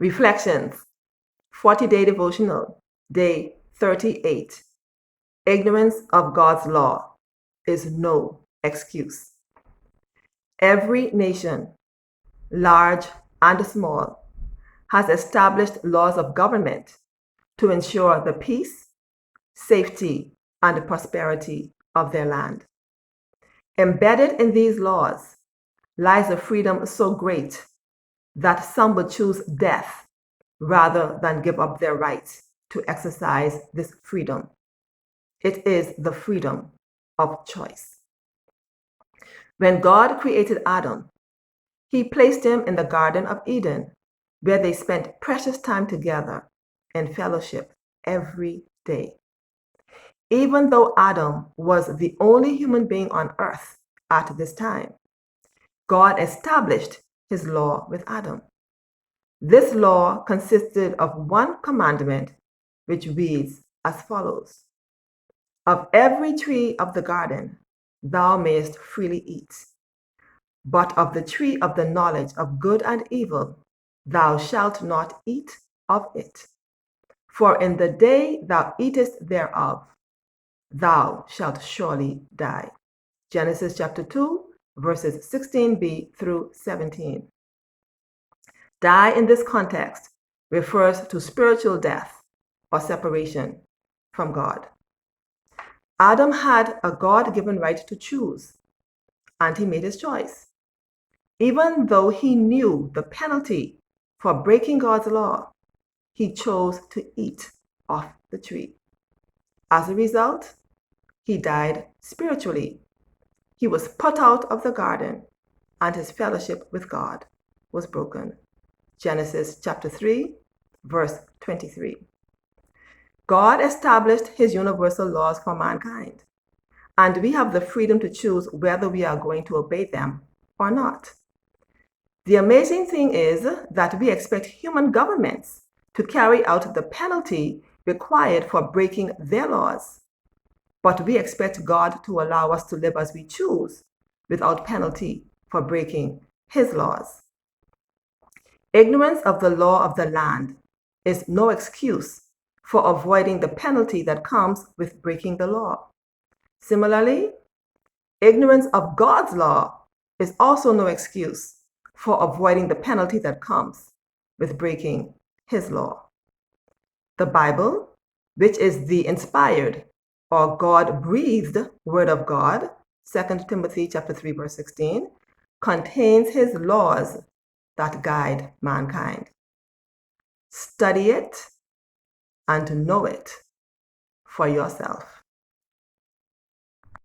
Reflections, 40-day devotional, day 38. Ignorance of God's law is no excuse. Every nation, large and small, has established laws of government to ensure the peace, safety, and prosperity of their land. Embedded in these laws lies a freedom so great that some would choose death rather than give up their rights to exercise this freedom. It is the freedom of choice. When God created Adam, He placed him in the Garden of Eden, where they spent precious time together in fellowship every day. Even though Adam was the only human being on earth at this time, God established His law with Adam. This law consisted of one commandment, which reads as follows: Of every tree of the garden thou mayest freely eat, but of the tree of the knowledge of good and evil thou shalt not eat of it. For in the day thou eatest thereof, thou shalt surely die. Genesis chapter 2, verses 16b through 17. Die in this context refers to spiritual death or separation from God. Adam had a God-given right to choose, and he made his choice. Even though he knew the penalty for breaking God's law, he chose to eat off the tree. As a result, he died spiritually. He was put out of the garden, and his fellowship with God was broken. Genesis chapter 3, verse 23. God established His universal laws for mankind, and we have the freedom to choose whether we are going to obey them or not. The amazing thing is that we expect human governments to carry out the penalty required for breaking their laws, but we expect God to allow us to live as we choose without penalty for breaking His laws. Ignorance of the law of the land is no excuse for avoiding the penalty that comes with breaking the law. Similarly, ignorance of God's law is also no excuse for avoiding the penalty that comes with breaking His law. The Bible, which is the inspired or God-breathed Word of God, 2 Timothy chapter 3, verse 16, contains His laws that guide mankind. Study it and know it for yourself.